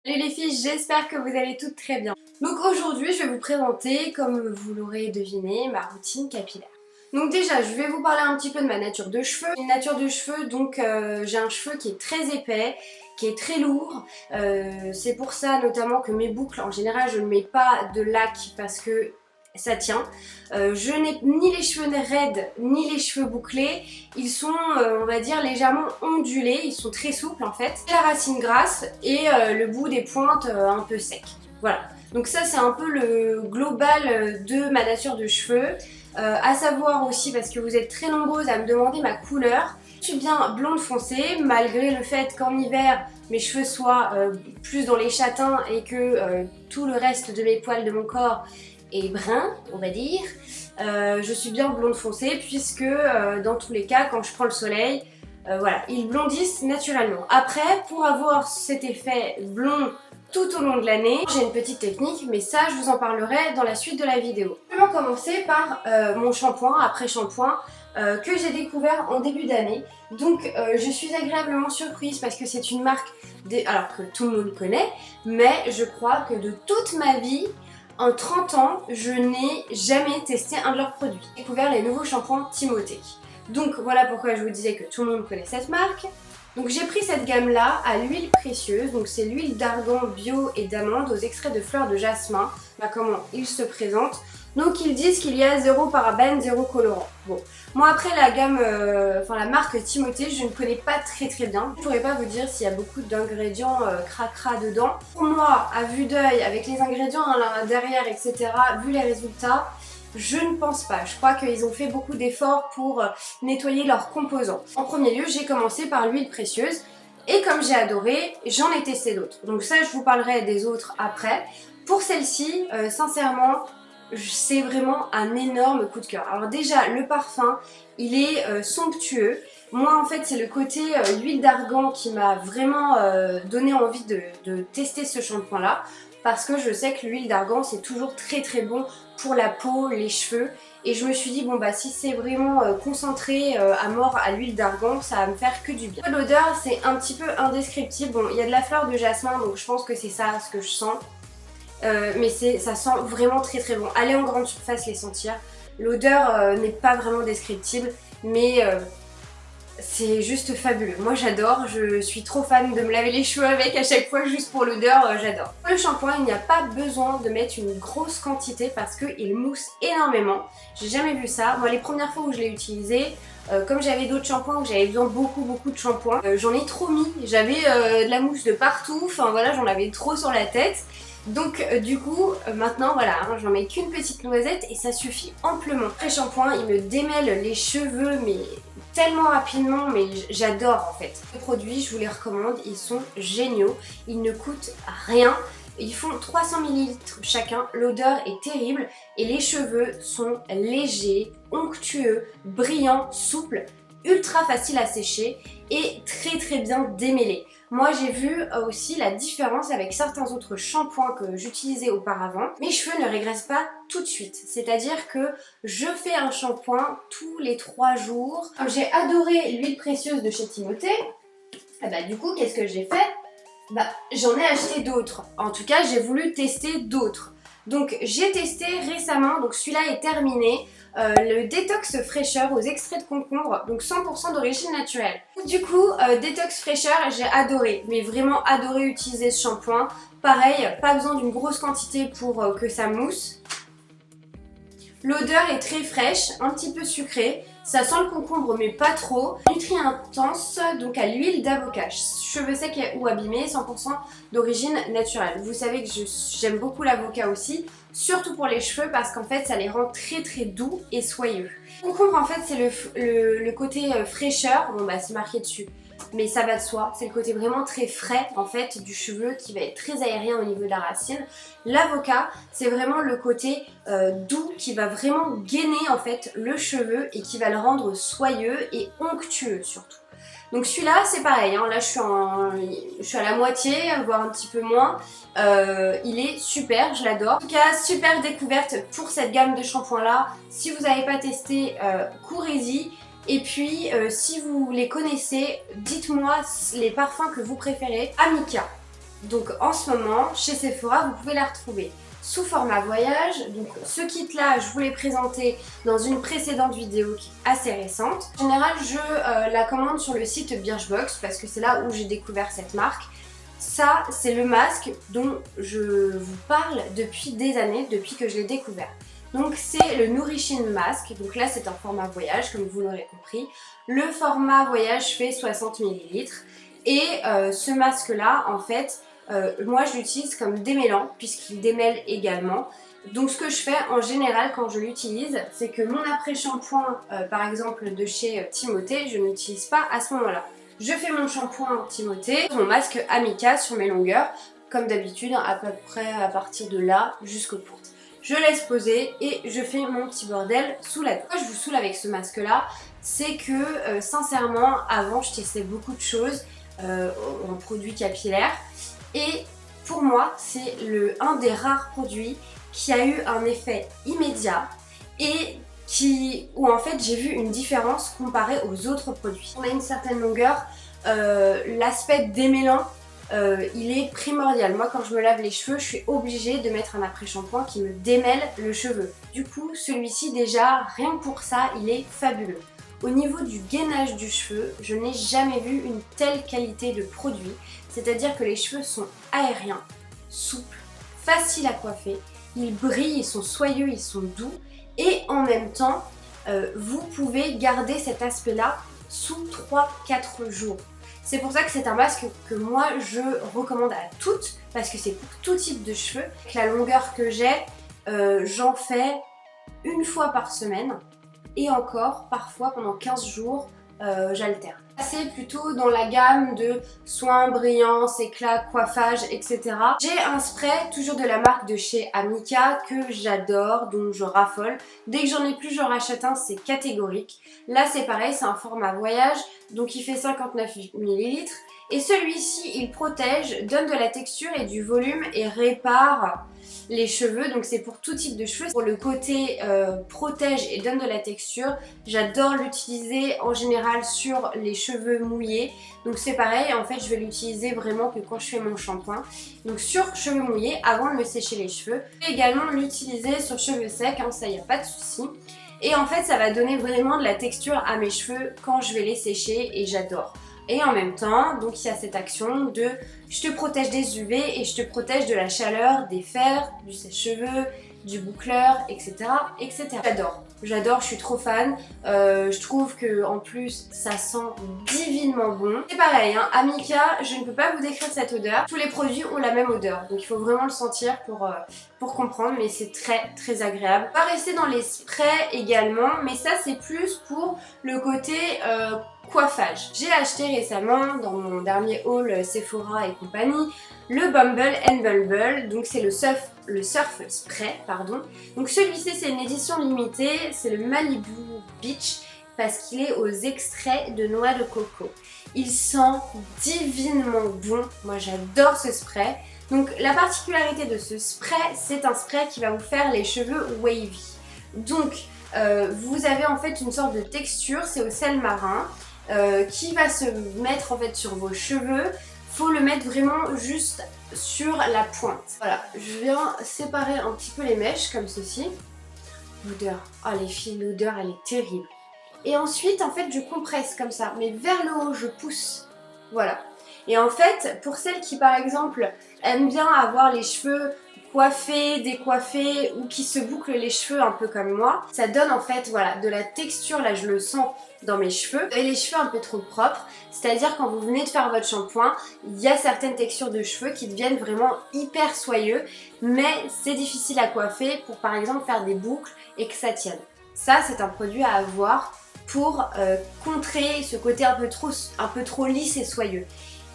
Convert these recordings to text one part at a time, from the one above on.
Salut les filles, j'espère que vous allez toutes très bien. Donc aujourd'hui, je vais vous présenter, comme vous l'aurez deviné, ma routine capillaire. Donc déjà, je vais vous parler un petit peu de ma nature de cheveux. Une nature de cheveux, donc j'ai un cheveu qui est très épais, qui est très lourd. C'est pour ça notamment que mes boucles, en général, je ne mets pas de lac parce que ça tient. Je n'ai ni les cheveux raides ni les cheveux bouclés. Ils sont, on va dire, légèrement ondulés. Ils sont très souples en fait. La racine grasse et le bout des pointes un peu sec. Voilà. Donc ça c'est un peu le global de ma nature de cheveux. À savoir aussi, parce que vous êtes très nombreuses à me demander ma couleur. Je suis bien blonde foncée, malgré le fait qu'en hiver mes cheveux soient plus dans les châtains et que tout le reste de mes poils de mon corps et brun, on va dire. Je suis bien blonde foncée puisque dans tous les cas, quand je prends le soleil, voilà, ils blondissent naturellement. Après, pour avoir cet effet blond tout au long de l'année, j'ai une petite technique, mais ça, je vous en parlerai dans la suite de la vidéo. Je vais commencer par mon shampoing, après shampoing, que j'ai découvert en début d'année. Donc je suis agréablement surprise parce que c'est une marque, alors que tout le monde connaît, mais je crois que de toute ma vie, en 30 ans, je n'ai jamais testé un de leurs produits. J'ai découvert les nouveaux shampoings Timothée. Donc voilà pourquoi je vous disais que tout le monde connaît cette marque. Donc j'ai pris cette gamme là à l'huile précieuse, donc c'est l'huile d'argan bio et d'amande aux extraits de fleurs de jasmin. Voilà comment il se présente. Donc ils disent qu'il y a 0 parabène, 0 colorant. Bon, moi après la gamme, la marque Timothée, je ne connais pas très bien. Je ne pourrais pas vous dire s'il y a beaucoup d'ingrédients cracra dedans. Pour moi, à vue d'œil, avec les ingrédients là, derrière, etc., vu les résultats, je ne pense pas. Je crois qu'ils ont fait beaucoup d'efforts pour nettoyer leurs composants. En premier lieu, j'ai commencé par l'huile précieuse. Et comme j'ai adoré, j'en ai testé d'autres. Donc ça, je vous parlerai des autres après. Pour celle-ci, sincèrement, c'est vraiment un énorme coup de cœur. Alors déjà, le parfum, il est somptueux. Moi, en fait, c'est le côté l'huile d'argan qui m'a vraiment donné envie de tester ce shampoing-là. Parce que je sais que l'huile d'argan, c'est toujours très bon pour la peau, les cheveux. Et je me suis dit, bon bah si c'est vraiment concentré à mort à l'huile d'argan, ça va me faire que du bien. L'odeur, c'est un petit peu indescriptible. Bon, il y a de la fleur de jasmin, donc je pense que c'est ça ce que je sens. Mais ça sent vraiment très bon. Allez en grande surface les sentir. L'odeur n'est pas vraiment descriptible, mais c'est juste fabuleux. Moi j'adore, je suis trop fan de me laver les cheveux avec à chaque fois juste pour l'odeur, j'adore. Pour le shampoing, il n'y a pas besoin de mettre une grosse quantité parce qu'il mousse énormément. J'ai jamais vu ça. Moi les premières fois où je l'ai utilisé, comme j'avais d'autres shampoings où j'avais besoin beaucoup de shampoing, j'en ai trop mis. J'avais de la mousse de partout, enfin voilà, j'en avais trop sur la tête. Donc du coup maintenant voilà, hein, j'en mets qu'une petite noisette et ça suffit amplement. Après shampoing, il me démêle les cheveux mais tellement rapidement, mais j'adore en fait. Les produits, je vous les recommande, ils sont géniaux, ils ne coûtent rien. Ils font 300 ml chacun, l'odeur est terrible et les cheveux sont légers, onctueux, brillants, souples, ultra faciles à sécher et très bien démêlés. Moi j'ai vu aussi la différence avec certains autres shampoings que j'utilisais auparavant. Mes cheveux ne régressent pas tout de suite, c'est-à-dire que je fais un shampoing tous les 3 jours. J'ai adoré l'huile précieuse de chez Timothée. Et bah du coup qu'est-ce que j'ai fait? Bah j'en ai acheté d'autres. En tout cas j'ai voulu tester d'autres. Donc j'ai testé récemment, donc celui-là est terminé, le détox fraîcheur aux extraits de concombre, donc 100% d'origine naturelle. Du coup, détox fraîcheur, j'ai adoré, mais vraiment adoré utiliser ce shampoing. Pareil, pas besoin d'une grosse quantité pour que ça mousse. L'odeur est très fraîche, un petit peu sucrée, ça sent le concombre mais pas trop. Nutri intense, donc à l'huile d'avocat, cheveux secs ou abîmés, 100% d'origine naturelle. Vous savez que j'aime beaucoup l'avocat aussi, surtout pour les cheveux parce qu'en fait ça les rend très doux et soyeux. Le concombre en fait c'est le côté fraîcheur, bon bah c'est marqué dessus. Mais ça va de soi, c'est le côté vraiment très frais en fait du cheveu qui va être très aérien au niveau de la racine. L'avocat, c'est vraiment le côté doux qui va vraiment gainer en fait le cheveu et qui va le rendre soyeux et onctueux surtout. Donc celui-là c'est pareil, hein. Là je suis à la moitié, voire un petit peu moins. Il est super, je l'adore. En tout cas, super découverte pour cette gamme de shampoings là. Si vous n'avez pas testé, courez-y. Et puis si vous les connaissez, dites-moi les parfums que vous préférez. Amika. Donc en ce moment, chez Sephora, vous pouvez la retrouver sous format voyage. Donc ce kit là, je vous l'ai présenté dans une précédente vidéo qui est assez récente. En général, je la commande sur le site Birchbox parce que c'est là où j'ai découvert cette marque. Ça, c'est le masque dont je vous parle depuis des années, depuis que je l'ai découvert. Donc c'est le Nourishin Mask, donc là c'est un format voyage comme vous l'aurez compris. Le format voyage fait 60 ml et ce masque là en fait, moi je l'utilise comme démêlant puisqu'il démêle également. Donc ce que je fais en général quand je l'utilise, c'est que mon après-shampoing par exemple de chez Timothée, je n'utilise pas à ce moment-là. Je fais mon shampoing Timothée, mon masque Amika sur mes longueurs, comme d'habitude à peu près à partir de là jusqu'aux pointes. Je laisse poser et je fais mon petit bordel sous la douche. Pourquoi je vous saoule avec ce masque là, c'est que sincèrement avant je testais beaucoup de choses en produits capillaires et pour moi c'est un des rares produits qui a eu un effet immédiat et où en fait j'ai vu une différence comparée aux autres produits. On a une certaine longueur, l'aspect démêlant il est primordial. Moi quand je me lave les cheveux, je suis obligée de mettre un après-shampoing qui me démêle le cheveu. Du coup celui-ci déjà, rien que pour ça, il est fabuleux. Au niveau du gainage du cheveu, je n'ai jamais vu une telle qualité de produit. C'est-à-dire que les cheveux sont aériens, souples, faciles à coiffer, ils brillent, ils sont soyeux, ils sont doux et en même temps, vous pouvez garder cet aspect-là sous 3-4 jours. C'est pour ça que c'est un masque que moi je recommande à toutes parce que c'est pour tout type de cheveux. Avec la longueur que j'ai, j'en fais une fois par semaine et encore parfois pendant 15 jours j'alterne. C'est plutôt dans la gamme de soins, brillance, éclat, coiffage, etc. J'ai un spray toujours de la marque de chez Amika que j'adore, dont je raffole. Dès que j'en ai plus, j'en rachète un, c'est catégorique. Là c'est pareil, c'est un format voyage, donc il fait 59 ml. Et celui-ci, il protège, donne de la texture et du volume et répare les cheveux. Donc c'est pour tout type de cheveux. Pour le côté protège et donne de la texture, j'adore l'utiliser en général sur les cheveux mouillés. Donc c'est pareil, en fait je vais l'utiliser vraiment que quand je fais mon shampoing. Donc sur cheveux mouillés, avant de me sécher les cheveux. Je vais également l'utiliser sur cheveux secs, hein, ça y a pas de souci. Et en fait ça va donner vraiment de la texture à mes cheveux quand je vais les sécher et j'adore. Et en même temps, donc il y a cette action de je te protège des UV et je te protège de la chaleur, des fers, du sèche-cheveux, du boucleur, etc. etc. J'adore, je suis trop fan. Je trouve que en plus ça sent divinement bon. C'est pareil, hein, Amika, je ne peux pas vous décrire cette odeur. Tous les produits ont la même odeur, donc il faut vraiment le sentir pour comprendre, mais c'est très très agréable. On va rester dans les sprays également, mais ça c'est plus pour le côté coiffage. J'ai acheté récemment dans mon dernier haul Sephora et compagnie le Bumble and Bumble, donc c'est le surf spray, pardon. Donc celui-ci c'est une édition limitée, c'est le Malibu Beach parce qu'il est aux extraits de noix de coco. Il sent divinement bon, moi j'adore ce spray. Donc la particularité de ce spray, c'est un spray qui va vous faire les cheveux wavy. Donc vous avez en fait une sorte de texture, c'est au sel marin. Qui va se mettre en fait sur vos cheveux. Faut le mettre vraiment juste sur la pointe. Voilà, je viens séparer un petit peu les mèches comme ceci. L'odeur, oh les filles, l'odeur elle est terrible. Et ensuite en fait je compresse comme ça, mais vers le haut je pousse. Voilà. Et en fait pour celles qui par exemple aiment bien avoir les cheveux coiffés, décoiffés ou qui se bouclent les cheveux un peu comme moi, ça donne en fait voilà de la texture, là je le sens dans mes cheveux, et les cheveux un peu trop propres, c'est-à-dire quand vous venez de faire votre shampoing, il y a certaines textures de cheveux qui deviennent vraiment hyper soyeux, mais c'est difficile à coiffer pour par exemple faire des boucles et que ça tienne. Ça c'est un produit à avoir pour contrer ce côté un peu trop lisse et soyeux.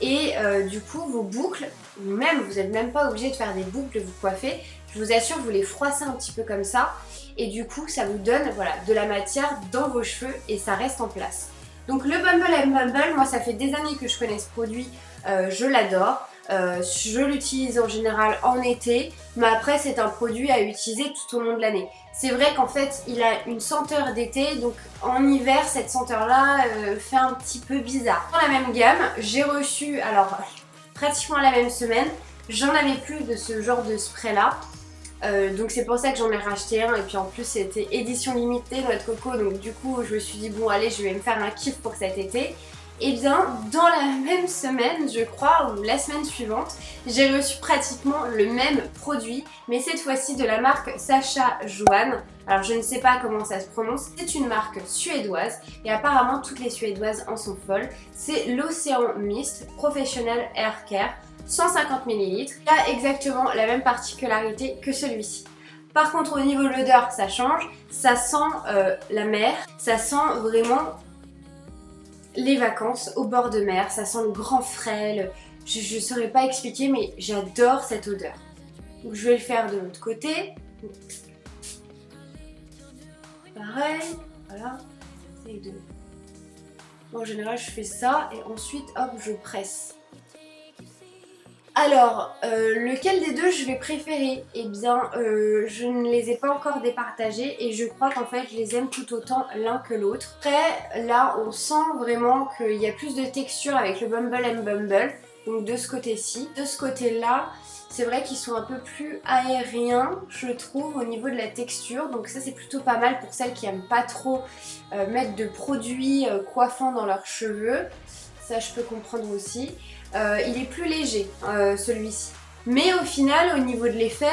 Et du coup vos boucles, vous n'êtes même pas obligé de faire des boucles, de vous coiffer, je vous assure vous les froissez un petit peu comme ça et du coup ça vous donne voilà, de la matière dans vos cheveux et ça reste en place. Donc le Bumble and Bumble, moi ça fait des années que je connais ce produit, je l'adore. Je l'utilise en général en été, mais après c'est un produit à utiliser tout au long de l'année. C'est vrai qu'en fait il a une senteur d'été, donc en hiver cette senteur là fait un petit peu bizarre. Dans la même gamme, j'ai reçu, alors pratiquement la même semaine. J'en avais plus de ce genre de spray là. Donc c'est pour ça que j'en ai racheté un, et puis en plus c'était édition limitée noix de coco, donc du coup je me suis dit bon allez, je vais me faire un kiff pour cet été. Et bien dans la même semaine, je crois, ou la semaine suivante, j'ai reçu pratiquement le même produit, mais cette fois-ci de la marque Sacha Joanne. Alors je ne sais pas comment ça se prononce, c'est une marque suédoise et apparemment toutes les suédoises en sont folles. C'est l'Océan Mist Professional Air Care, 150 ml. Il a exactement la même particularité que celui-ci. Par contre au niveau de l'odeur ça change, ça sent la mer, ça sent vraiment les vacances au bord de mer, ça sent le grand frais, je saurais pas expliquer mais j'adore cette odeur. Donc je vais le faire de l'autre côté. Pareil, voilà, essaye de... En général je fais ça et ensuite hop je presse. Alors, lequel des deux je vais préférer? Eh bien, je ne les ai pas encore départagés et je crois qu'en fait je les aime tout autant l'un que l'autre. Après, là on sent vraiment qu'il y a plus de texture avec le Bumble and Bumble, donc de ce côté-ci. De ce côté-là, c'est vrai qu'ils sont un peu plus aériens, je trouve, au niveau de la texture. Donc ça c'est plutôt pas mal pour celles qui aiment pas trop mettre de produits coiffants dans leurs cheveux. Ça je peux comprendre aussi. Il est plus léger celui-ci. Mais au final, au niveau de l'effet,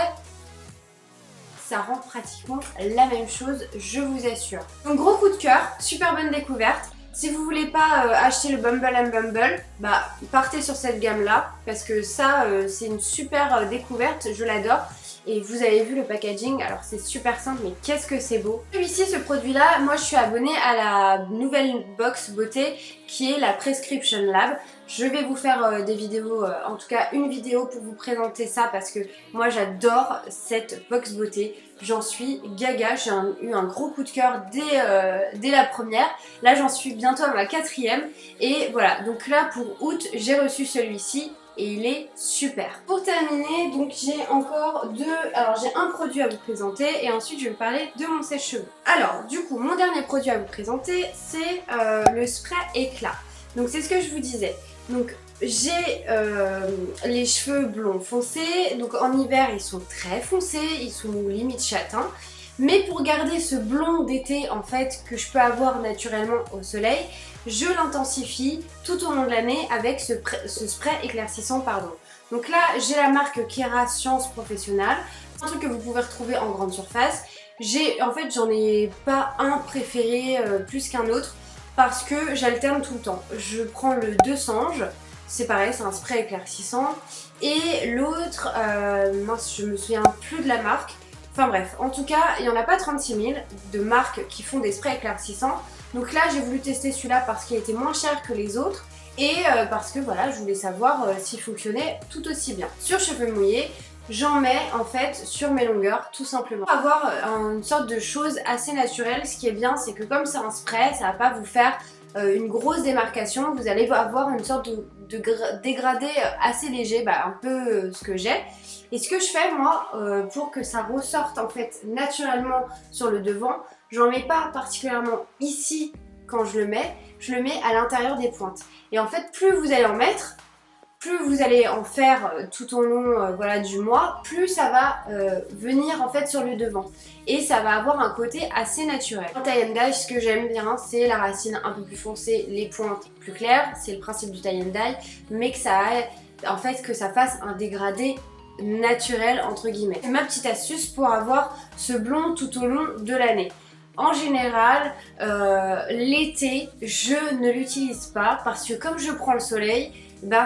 ça rend pratiquement la même chose, je vous assure. Donc gros coup de cœur, super bonne découverte. Si vous voulez pas acheter le Bumble and Bumble, bah partez sur cette gamme là, parce que ça c'est une super découverte, je l'adore. Et vous avez vu le packaging, alors c'est super simple mais qu'est-ce que c'est beau. Celui-ci, ce produit là, moi je suis abonnée à la nouvelle box beauté qui est la Prescription Lab. Je vais vous faire des vidéos, en tout cas une vidéo pour vous présenter ça parce que moi j'adore cette box beauté. J'en suis gaga, j'ai eu un gros coup de cœur dès la première. Là j'en suis bientôt à ma 4e et voilà, donc là pour août j'ai reçu celui-ci. Et il est super. Pour terminer, donc j'ai encore j'ai un produit à vous présenter et ensuite je vais vous parler de mon sèche-cheveux. Alors du coup mon dernier produit à vous présenter c'est le spray éclat. Donc c'est ce que je vous disais. Donc j'ai les cheveux blonds foncés, donc en hiver ils sont très foncés, ils sont limite châtains. Mais pour garder ce blond d'été en fait que je peux avoir naturellement au soleil, je l'intensifie tout au long de l'année avec ce spray éclaircissant pardon. Donc là j'ai la marque Kera Science Professional, c'est un truc que vous pouvez retrouver en grande surface. En fait j'en ai pas un préféré plus qu'un autre parce que j'alterne tout le temps. Je prends le De Sange, c'est pareil, c'est un spray éclaircissant, et l'autre, mince je me souviens plus de la marque. Enfin bref, en tout cas, il n'y en a pas 36 000 de marques qui font des sprays éclaircissants. Donc là, j'ai voulu tester celui-là parce qu'il était moins cher que les autres et parce que voilà, je voulais savoir s'il fonctionnait tout aussi bien. Sur cheveux mouillés, j'en mets en fait sur mes longueurs tout simplement. Pour avoir une sorte de chose assez naturelle, ce qui est bien, c'est que comme c'est un spray, ça va pas vous faire une grosse démarcation. Vous allez avoir une sorte de dégradé assez léger, un peu ce que j'ai. Et ce que je fais moi, pour que ça ressorte en fait naturellement sur le devant, j'en mets pas particulièrement ici quand je le mets à l'intérieur des pointes. Et en fait plus vous allez en mettre, plus vous allez en faire tout au long voilà, du mois, plus ça va venir en fait sur le devant. Et ça va avoir un côté assez naturel. En tie and dye, ce que j'aime bien, c'est la racine un peu plus foncée, les pointes plus claires. C'est le principe du tie and dye, mais que ça aille, en fait, que ça fasse un dégradé naturel entre guillemets. C'est ma petite astuce pour avoir ce blond tout au long de l'année. En général, l'été, je ne l'utilise pas parce que comme je prends le soleil,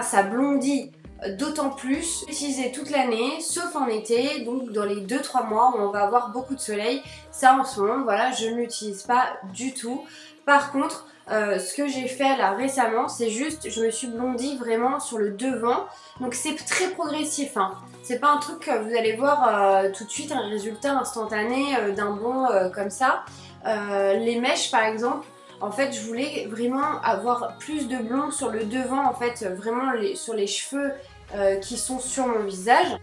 ça blondit d'autant plus. L'utiliser toute l'année, sauf en été, donc dans les 2-3 mois où on va avoir beaucoup de soleil. Ça en ce moment, voilà, je ne l'utilise pas du tout. Par contre, ce que j'ai fait là récemment, c'est juste, je me suis blondie vraiment sur le devant. Donc c'est très progressif, hein. C'est pas un truc que vous allez voir tout de suite, un résultat instantané d'un bond comme ça. Les mèches par exemple, en fait je voulais vraiment avoir plus de blond sur le devant, en fait vraiment sur les cheveux qui sont sur mon visage.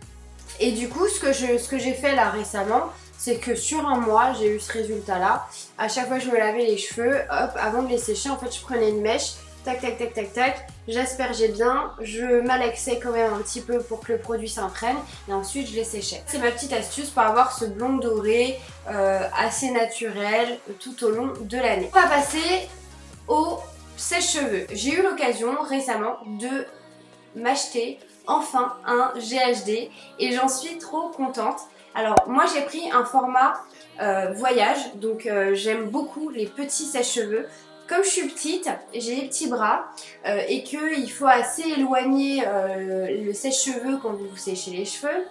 Et du coup ce que j'ai fait là récemment, c'est que sur un mois j'ai eu ce résultat là. À chaque fois que je me lavais les cheveux, hop, avant de les sécher, en fait je prenais une mèche, tac tac tac tac tac, j'aspergeais bien, je malaxais quand même un petit peu pour que le produit s'imprègne et ensuite je les séchais. C'est ma petite astuce pour avoir ce blond doré assez naturel tout au long de l'année. On va passer au sèche-cheveux. J'ai eu l'occasion récemment de m'acheter enfin un GHD et j'en suis trop contente. Alors moi j'ai pris un format voyage, donc j'aime beaucoup les petits sèche-cheveux. Comme je suis petite, j'ai les petits bras et qu'il faut assez éloigner le sèche-cheveux quand vous vous séchez les cheveux.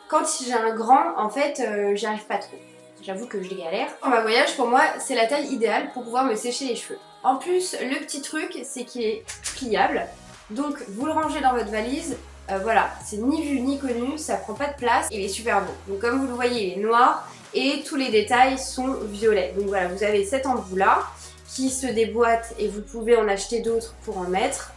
Quand j'ai un grand, en fait, j'y arrive pas trop. J'avoue que je galère. Format voyage, pour moi, c'est la taille idéale pour pouvoir me sécher les cheveux. En plus, le petit truc, c'est qu'il est pliable. Donc, vous le rangez dans votre valise. Voilà, c'est ni vu ni connu, ça prend pas de place. Il est super beau. Donc, comme vous le voyez, il est noir et tous les détails sont violets. Donc voilà, vous avez cet embout-là qui se déboîte et vous pouvez en acheter d'autres pour en mettre,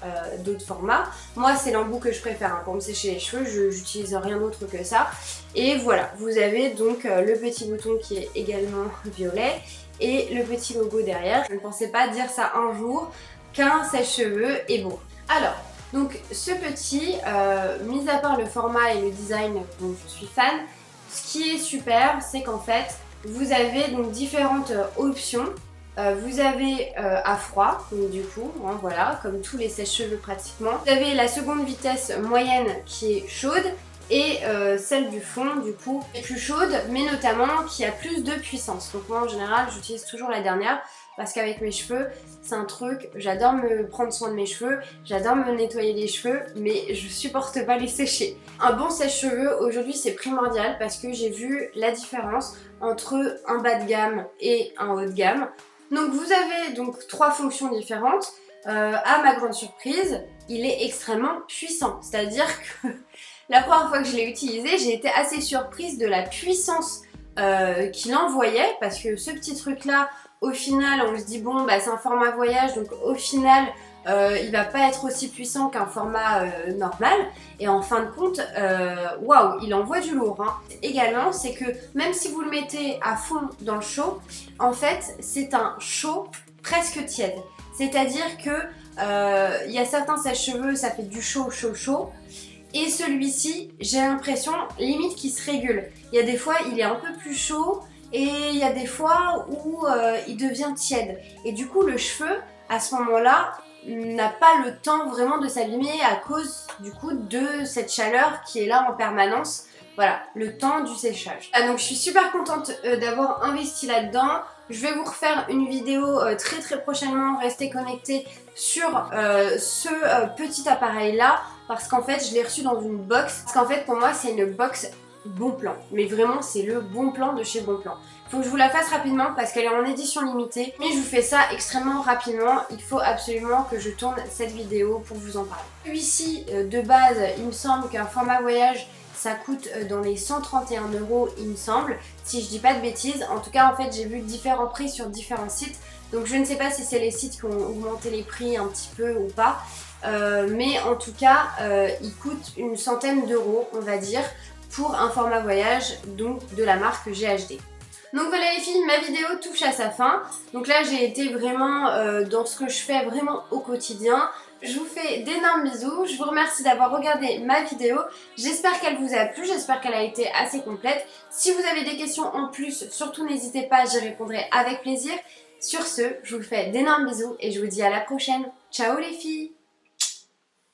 d'autres formats. Moi c'est l'embout que je préfère pour me sécher les cheveux, j'utilise rien d'autre que ça. Et voilà, vous avez donc le petit bouton qui est également violet et le petit logo derrière. Je ne pensais pas dire ça un jour, qu'un sèche-cheveux est beau. Alors, donc ce petit, mis à part le format et le design dont je suis fan, ce qui est super, c'est qu'en fait, vous avez donc différentes options. Vous avez à froid, donc du coup, hein, voilà, comme tous les sèche-cheveux pratiquement. Vous avez la seconde vitesse moyenne qui est chaude et celle du fond, du coup, est plus chaude, mais notamment qui a plus de puissance. Donc moi en général, j'utilise toujours la dernière parce qu'avec mes cheveux, c'est un truc, j'adore me prendre soin de mes cheveux, j'adore me nettoyer les cheveux, mais je supporte pas les sécher. Un bon sèche-cheveux, aujourd'hui, c'est primordial parce que j'ai vu la différence entre un bas de gamme et un haut de gamme. Donc vous avez donc 3 fonctions différentes. À ma grande surprise, il est extrêmement puissant. C'est-à-dire que la première fois que je l'ai utilisé, j'ai été assez surprise de la puissance qu'il envoyait. Parce que ce petit truc-là, au final, on se dit bon, bah, c'est un format voyage, donc au final, il va pas être aussi puissant qu'un format normal. Et en fin de compte, waouh, il envoie du lourd. Hein. Également, c'est que même si vous le mettez à fond dans le chaud, en fait, c'est un chaud presque tiède. C'est-à-dire que y a certains sèche-cheveux, ça fait du chaud, chaud, chaud. Et celui-ci, j'ai l'impression limite qu'il se régule. Il y a des fois, il est un peu plus chaud et il y a des fois où il devient tiède. Et du coup, le cheveu, à ce moment-là, n'a pas le temps vraiment de s'abîmer à cause du coup de cette chaleur qui est là en permanence. Voilà, le temps du séchage. Donc je suis super contente d'avoir investi là-dedans. Je vais vous refaire une vidéo très prochainement, restez connectés sur ce petit appareil là parce qu'en fait je l'ai reçu dans une box. Parce qu'en fait pour moi c'est une box Bonplan, mais vraiment c'est le Bonplan de chez Bonplan. Faut que je vous la fasse rapidement parce qu'elle est en édition limitée, mais je vous fais ça extrêmement rapidement. Il faut absolument que je tourne cette vidéo pour vous en parler. Celui-ci de base, il me semble qu'un format voyage ça coûte dans les 131 €, il me semble, si je dis pas de bêtises. En tout cas, en fait, j'ai vu différents prix sur différents sites. Donc je ne sais pas si c'est les sites qui ont augmenté les prix un petit peu ou pas. Mais en tout cas, il coûte une centaine d'euros, on va dire, pour un format voyage, donc de la marque GHD. Donc voilà les filles, ma vidéo touche à sa fin. Donc là j'ai été vraiment dans ce que je fais vraiment au quotidien. Je vous fais d'énormes bisous, je vous remercie d'avoir regardé ma vidéo. J'espère qu'elle vous a plu, j'espère qu'elle a été assez complète. Si vous avez des questions en plus, surtout n'hésitez pas, j'y répondrai avec plaisir. Sur ce, je vous fais d'énormes bisous et je vous dis à la prochaine. Ciao les filles!